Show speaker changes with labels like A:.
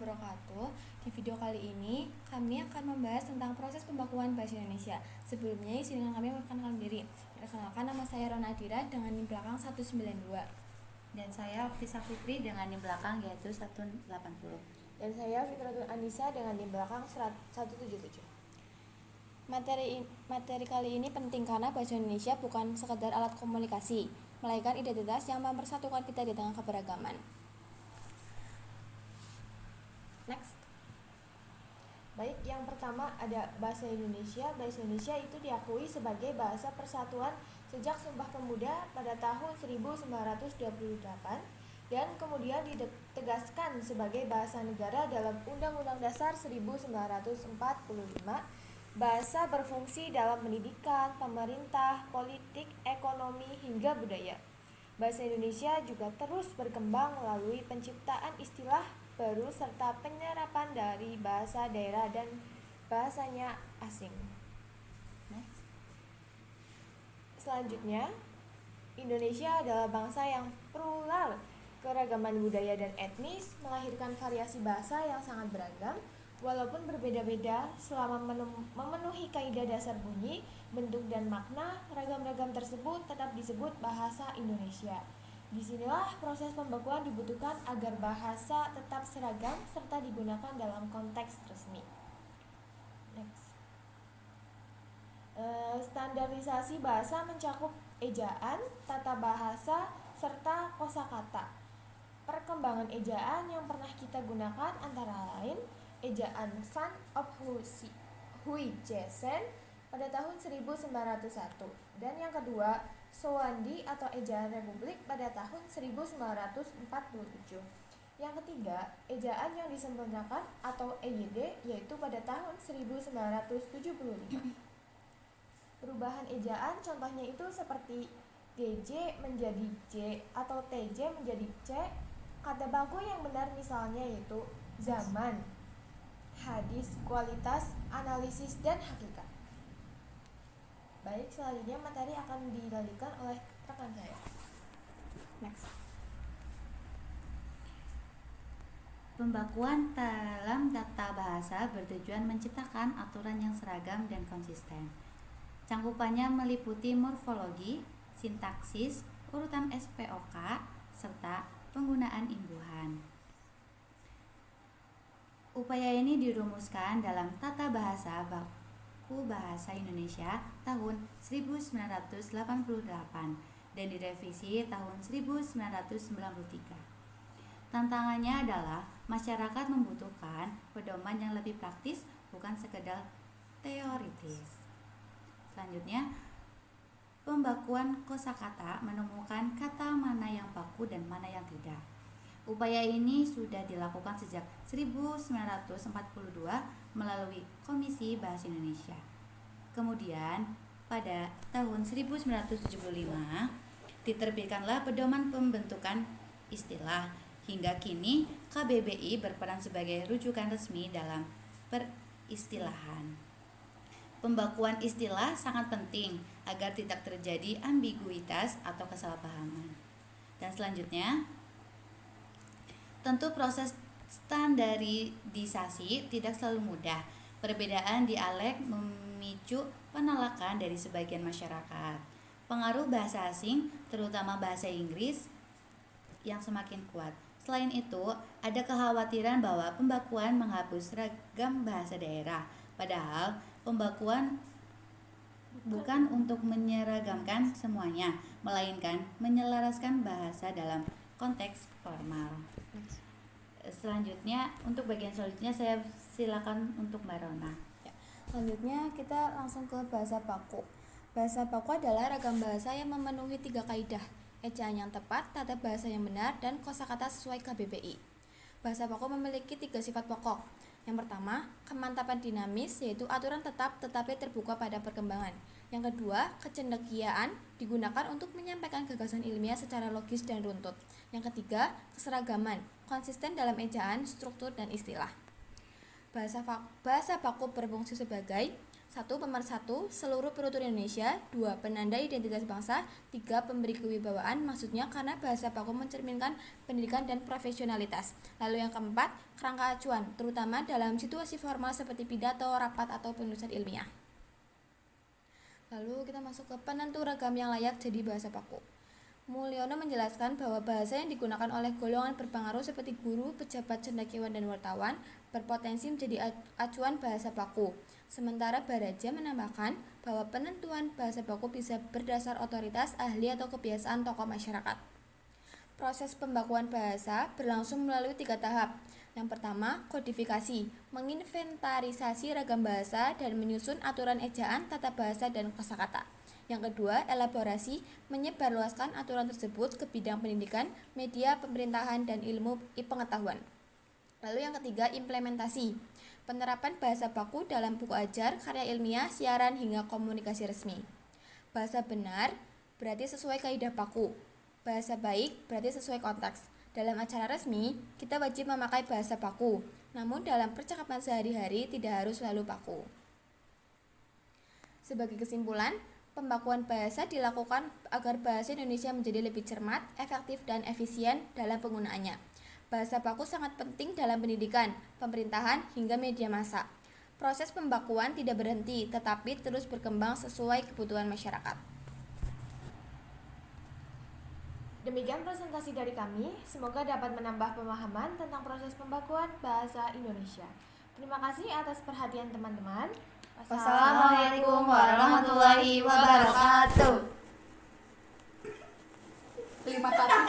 A: wabarakatuh. Di video kali ini, kami akan membahas tentang proses pembakuan bahasa Indonesia. Sebelumnya, izinkan kami memperkenalkan diri. Perkenalkan, nama saya Rona Adira dengan NIM belakang 192.
B: Dan saya Oktisa Fitri dengan NIM belakang yaitu 180.
C: Dan saya Fitratul Anissa dengan NIM belakang 177.
A: Materi kali ini penting karena bahasa Indonesia bukan sekedar alat komunikasi, melainkan identitas yang mempersatukan kita di tengah keberagaman. Next.
C: Baik, yang pertama ada bahasa Indonesia. Bahasa Indonesia itu diakui sebagai bahasa persatuan sejak Sumpah Pemuda pada tahun 1928 dan kemudian ditegaskan sebagai bahasa negara dalam Undang-Undang Dasar 1945. Bahasa berfungsi dalam pendidikan, pemerintah, politik, ekonomi, hingga budaya. Bahasa Indonesia juga terus berkembang melalui penciptaan istilah baru serta penyerapan dari bahasa daerah dan bahasanya asing.
B: Next.
C: Selanjutnya, Indonesia adalah bangsa yang plural, keragaman budaya dan etnis, melahirkan variasi bahasa yang sangat beragam, walaupun berbeda-beda selama memenuhi kaidah dasar bunyi, bentuk dan makna, ragam-ragam tersebut tetap disebut bahasa Indonesia. Disinilah proses pembakuan dibutuhkan agar bahasa tetap seragam serta digunakan dalam konteks resmi. Next. Standarisasi bahasa mencakup ejaan, tata bahasa, serta kosakata. Perkembangan ejaan yang pernah kita gunakan antara lain ejaan Van op Huijsen pada tahun 1901 dan yang kedua Sowandi atau ejaan Republik pada tahun 1947. Yang ketiga, ejaan yang disempurnakan atau EYD yaitu pada tahun 1975. Perubahan ejaan contohnya itu seperti DJ menjadi J atau TJ menjadi C. Kata baku yang benar misalnya yaitu zaman, hadis, kualitas, analisis, dan hakikat. Baik, selanjutnya materi akan dilanjutkan oleh rekan saya.
A: Next.
B: Pembakuan dalam tata bahasa bertujuan menciptakan aturan yang seragam dan konsisten. Cangkupannya meliputi morfologi, sintaksis, urutan SPOK, serta penggunaan imbuhan. Upaya ini dirumuskan dalam Tata Bahasa Baku Bahasa Indonesia tahun 1988 dan direvisi tahun 1993. Tantangannya adalah masyarakat membutuhkan pedoman yang lebih praktis, bukan sekedar teoritis. Selanjutnya, pembakuan kosakata menemukan kata mana yang baku dan mana yang tidak. Upaya ini sudah dilakukan sejak 1942 melalui Komisi Bahasa Indonesia. Kemudian, pada tahun 1975, diterbitkanlah pedoman pembentukan istilah. Hingga kini, KBBI berperan sebagai rujukan resmi dalam peristilahan. Pembakuan istilah sangat penting agar tidak terjadi ambiguitas atau kesalahpahaman. Dan selanjutnya, tentu proses standarisasi tidak selalu mudah. Perbedaan dialek memicu penolakan dari sebagian masyarakat. Pengaruh bahasa asing, terutama bahasa Inggris, yang semakin kuat. Selain itu, ada kekhawatiran bahwa pembakuan menghapus ragam bahasa daerah. Padahal, pembakuan bukan untuk menyeragamkan semuanya, melainkan menyelaraskan bahasa dalam konteks formal. Selanjutnya, untuk bagian selanjutnya saya silakan untuk Mbak Rona.
A: Selanjutnya kita langsung ke bahasa baku. Bahasa baku adalah ragam bahasa yang memenuhi 3 kaidah: ejaan yang tepat, tata bahasa yang benar, dan kosakata sesuai KBBI. Bahasa baku memiliki 3 sifat pokok. Yang pertama, kemantapan dinamis, yaitu aturan tetap tetapi terbuka pada perkembangan. Yang kedua, kecendekiaan, digunakan untuk menyampaikan gagasan ilmiah secara logis dan runtut. Yang ketiga, keseragaman, konsisten dalam ejaan, struktur, dan istilah. Bahasa baku berfungsi sebagai 1. Pemersatu seluruh penutur Indonesia. 2. Penanda identitas bangsa. 3. Pemberi kewibawaan, maksudnya karena bahasa baku mencerminkan pendidikan dan profesionalitas. Lalu yang keempat, kerangka acuan, terutama dalam situasi formal seperti pidato, rapat, atau penulisan ilmiah. Lalu kita masuk ke penentu ragam yang layak jadi bahasa baku. Mulyono menjelaskan bahwa bahasa yang digunakan oleh golongan berpengaruh seperti guru, pejabat, cendekiawan, dan wartawan berpotensi menjadi acuan bahasa baku. Sementara Baraja menambahkan bahwa penentuan bahasa baku bisa berdasar otoritas, ahli, atau kebiasaan tokoh masyarakat. Proses pembakuan bahasa berlangsung melalui 3 tahap. Yang pertama, kodifikasi, menginventarisasi ragam bahasa dan menyusun aturan ejaan, tata bahasa, dan kosakata. Yang kedua, elaborasi, menyebarluaskan aturan tersebut ke bidang pendidikan, media, pemerintahan, dan ilmu pengetahuan. Lalu yang ketiga, implementasi, penerapan bahasa baku dalam buku ajar, karya ilmiah, siaran, hingga komunikasi resmi. Bahasa benar berarti sesuai kaidah baku. Bahasa baik berarti sesuai konteks. Dalam acara resmi, kita wajib memakai bahasa baku. Namun dalam percakapan sehari-hari tidak harus selalu baku. Sebagai kesimpulan, pembakuan bahasa dilakukan agar bahasa Indonesia menjadi lebih cermat, efektif, dan efisien dalam penggunaannya. Bahasa baku sangat penting dalam pendidikan, pemerintahan, hingga media massa. Proses pembakuan tidak berhenti, tetapi terus berkembang sesuai kebutuhan masyarakat.
C: Demikian presentasi dari kami, semoga dapat menambah pemahaman tentang proses pembakuan bahasa Indonesia. Terima kasih atas perhatian teman-teman.
B: Wassalamualaikum warahmatullahi wabarakatuh.
A: 5 tahun.